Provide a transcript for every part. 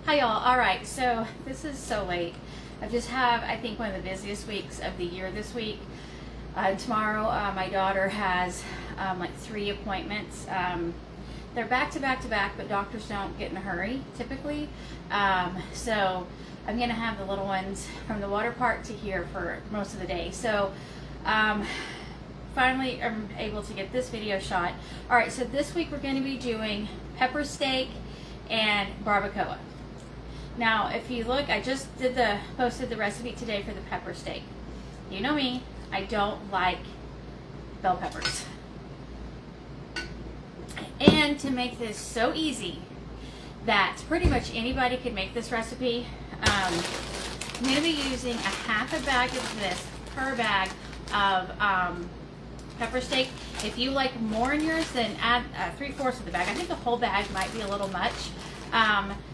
Hi y'all. All right, so this is so late. I just have, I think, one of the busiest weeks of the year this week. Tomorrow, my daughter has like 3 appointments. They're back to back to back, but doctors don't get in a hurry typically. So I'm gonna have the little ones from the water park to here for most of the day. So finally I'm able to get this video shot. All right, so this week we're gonna be doing pepper steak and barbacoa. Now, if you look, I just posted the recipe today for the pepper steak. You know me, I don't like bell peppers. And to make this so easy that pretty much anybody could make this recipe, I'm going to be using a half a bag of this per bag of pepper steak. If you like more in yours, then add 3/4 of the bag. I think a whole bag might be a little much.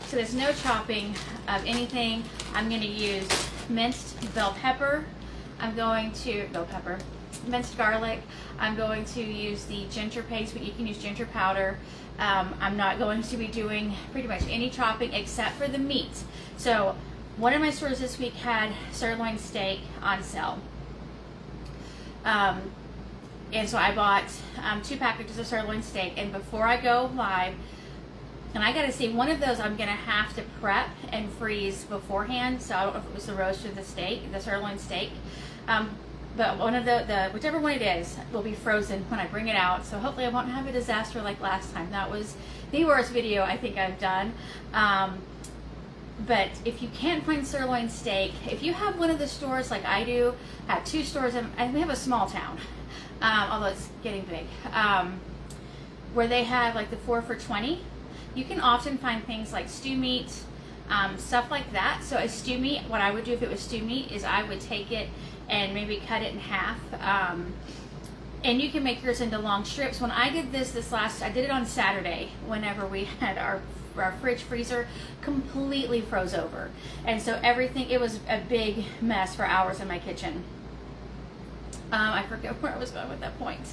So there's no chopping of anything. I'm going to use minced bell pepper. Minced garlic. I'm going to use the ginger paste, but you can use ginger powder. I'm not going to be doing pretty much any chopping except for the meat. So one of my stores this week had sirloin steak on sale. And so I bought 2 packages of sirloin steak, and before I go live, and I gotta see, one of those I'm gonna have to prep and freeze beforehand. So I don't know if it was the roast or the steak, the sirloin steak. But one of the whichever one it is will be frozen when I bring it out. So hopefully I won't have a disaster like last time. That was the worst video I think I've done. But if you can't find sirloin steak, if you have one of the stores like I do, I have 2 stores, and we have a small town, although it's getting big, where they have like the 4 for $20. You can often find things like stew meat, stuff like that. So a stew meat, what I would do if it was stew meat is I would take it and maybe cut it in half. And you can make yours into long strips. When I did I did it on Saturday whenever we had our fridge freezer completely froze over. And so it was a big mess for hours in my kitchen. I forget where I was going with that point.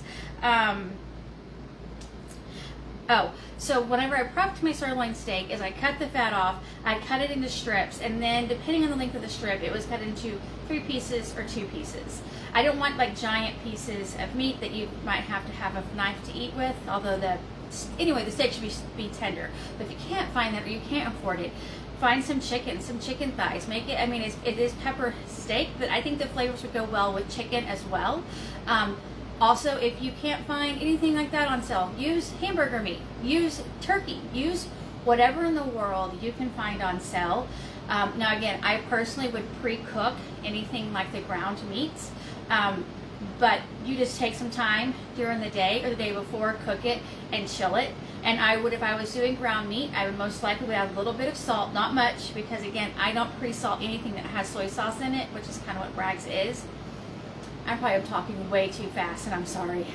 So whenever I prepped my sirloin steak, is I cut the fat off, I cut it into strips, and then depending on the length of the strip, it was cut into 3 pieces or 2 pieces. I don't want like giant pieces of meat that you might have to have a knife to eat with, although the steak should be tender. But if you can't find that or you can't afford it, find some chicken thighs. Make it, it is pepper steak, but I think the flavors would go well with chicken as well. Also, if you can't find anything like that on sale, use hamburger meat, use turkey, use whatever in the world you can find on sale. Now again, I personally would pre-cook anything like the ground meats, but you just take some time during the day or the day before, cook it and chill it. And I would, if I was doing ground meat, I would most likely add a little bit of salt, not much, because again, I don't pre-salt anything that has soy sauce in it, which is kind of what Bragg's is. I probably am talking way too fast, and I'm sorry.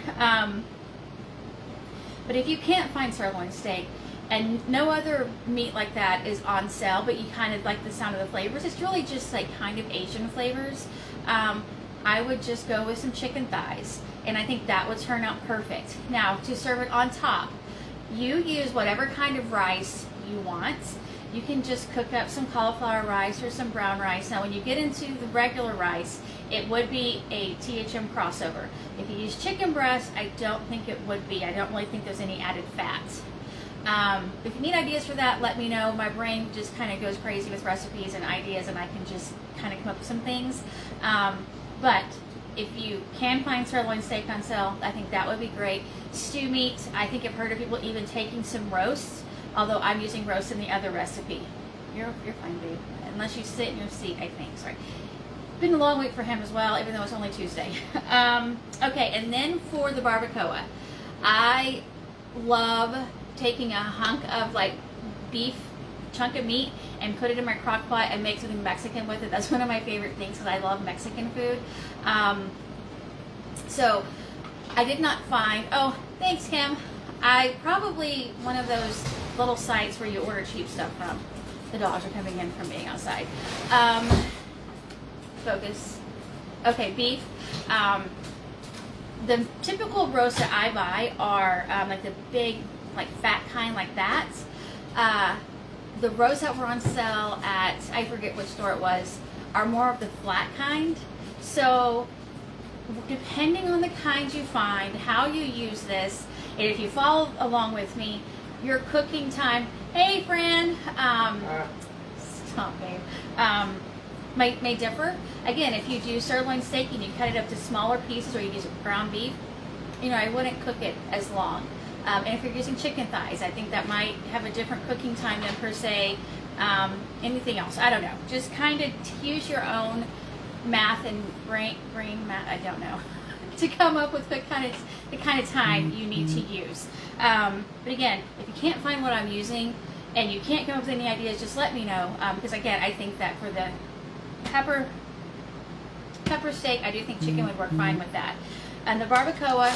But if you can't find sirloin steak and no other meat like that is on sale, but you kind of like the sound of the flavors, it's really just like kind of Asian flavors, I would just go with some chicken thighs, and I think that would turn out perfect. Now, to serve it on top, you use whatever kind of rice you want. You can just cook up some cauliflower rice or some brown rice. Now, when you get into the regular rice, it would be a THM crossover. If you use chicken breast, I don't think it would be. I don't really think there's any added fat. If you need ideas for that, let me know. My brain just kind of goes crazy with recipes and ideas, and I can just kind of come up with some things. But if you can find sirloin steak on sale, I think that would be great. Stew meat, I think I've heard of people even taking some roasts, although I'm using roast in the other recipe. You're fine, babe. Unless you sit in your seat, I think. Sorry. Been a long week for him as well, even though it's only Tuesday. Okay, and then for the barbacoa, I love taking a hunk of like beef chunk of meat and put it in my crock pot and make something Mexican with it. That's one of my favorite things because I love Mexican food. So I did not find, oh, thanks, Kim. I probably one of those little sites where you order cheap stuff from. The dogs are coming in from being outside. Focus. Okay, beef. The typical roasts that I buy are like the big, like fat kind like that. The rows that were on sale at, I forget which store it was, are more of the flat kind. So depending on the kind you find, how you use this, and if you follow along with me, your cooking time, hey Fran, stop babe, may differ. Again, if you do sirloin steak and you cut it up to smaller pieces, or you use ground beef, I wouldn't cook it as long. And if you're using chicken thighs, I think that might have a different cooking time than per se anything else. I don't know. Just kind of use your own math and brain math, I don't know, to come up with the kind of time you need to use. But again, if you can't find what I'm using and you can't come up with any ideas, just let me know. Because again, I think that for the pepper steak, I do think chicken would work fine with that. And the barbacoa,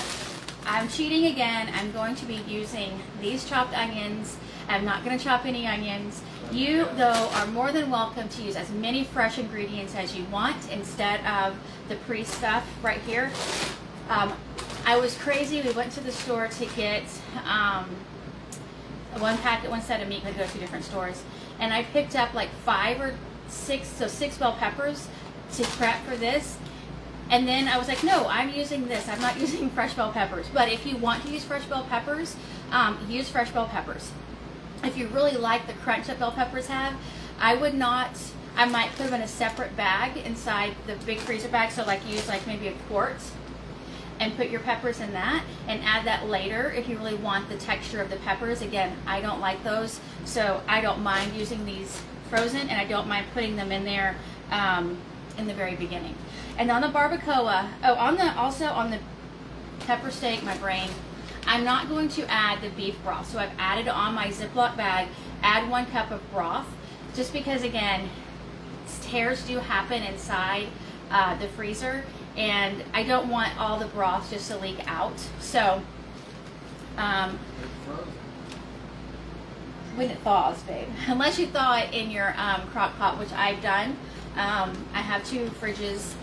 I'm cheating again. I'm going to be using these chopped onions. I'm not going to chop any onions. You, though, are more than welcome to use as many fresh ingredients as you want instead of the pre-stuff right here. I was crazy. We went to the store to get one set of meat. We had to go to 2 different stores. And I picked up like 5 or 6, so 6 bell peppers to prep for this. And then I was like, no, I'm using this. I'm not using fresh bell peppers. But if you want to use fresh bell peppers, use fresh bell peppers. If you really like the crunch that bell peppers have, I might put them in a separate bag inside the big freezer bag. So like use like maybe a quart and put your peppers in that and add that later if you really want the texture of the peppers. Again, I don't like those, so I don't mind using these frozen, and I don't mind putting them in there in the very beginning. And on the barbacoa, also on the pepper steak, my brain, I'm not going to add the beef broth. So I've added on my Ziploc bag, add 1 cup of broth, just because again, tears do happen inside the freezer, and I don't want all the broth just to leak out. So when it thaws, babe, unless you thaw it in your Crockpot, which I've done. I have 2 fridges.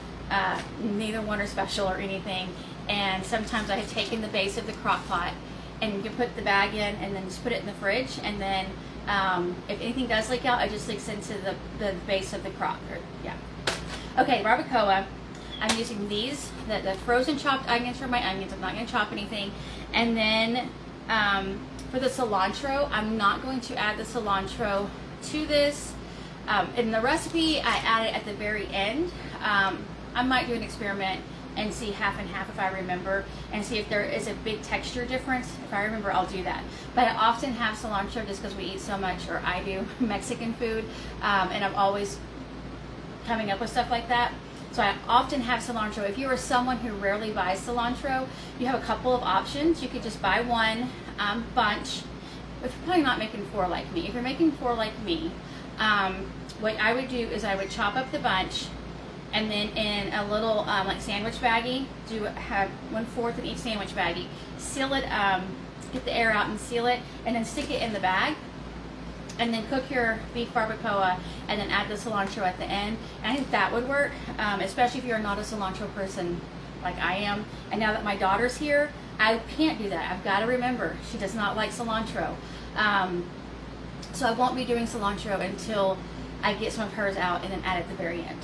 Neither one are special or anything, and sometimes I have taken the base of the Crockpot and you can put the bag in and then just put it in the fridge, and then if anything does leak out, it just leaks into the base of the crock. Okay, barbacoa, I'm using these, the frozen chopped onions for my onions. I'm not going to chop anything. And then for the cilantro, I'm not going to add the cilantro to this. In the recipe, I add it at the very end. I might do an experiment and see half and half if I remember, and see if there is a big texture difference. If I remember, I'll do that. But I often have cilantro just because we eat so much, or I do, Mexican food, and I'm always coming up with stuff like that. So I often have cilantro. If you are someone who rarely buys cilantro, you have a couple of options. You could just buy 1 bunch. If you're probably not making 4 like me. If you're making 4 like me, what I would do is I would chop up the bunch, and then in a little like sandwich baggie, have 1/4 in each sandwich baggie. Seal it, get the air out and seal it, and then stick it in the bag. And then cook your beef barbacoa, and then add the cilantro at the end. And I think that would work, especially if you're not a cilantro person like I am. And now that my daughter's here, I can't do that. I've got to remember, she does not like cilantro. So I won't be doing cilantro until I get some of hers out and then add it at the very end.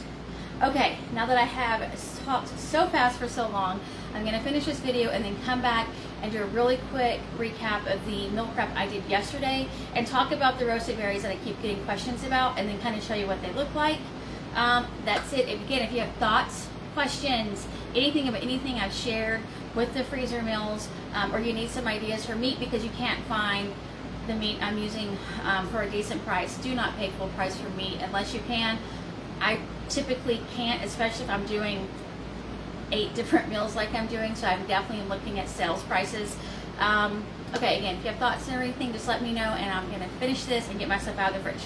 Okay, now that I have talked so fast for so long, I'm going to finish this video and then come back and do a really quick recap of the meal prep I did yesterday, and talk about the roasted berries that I keep getting questions about, and then kind of show you what they look like. That's it. Again, if you have thoughts, questions, anything about anything I've shared with the freezer meals, or you need some ideas for meat because you can't find the meat I'm using for a decent price, do not pay full price for meat unless you can. I typically can't, especially if I'm doing 8 different meals like I'm doing, so I'm definitely looking at sales prices. Okay, again, if you have thoughts or anything, just let me know, and I'm going to finish this and get my stuff out of the fridge.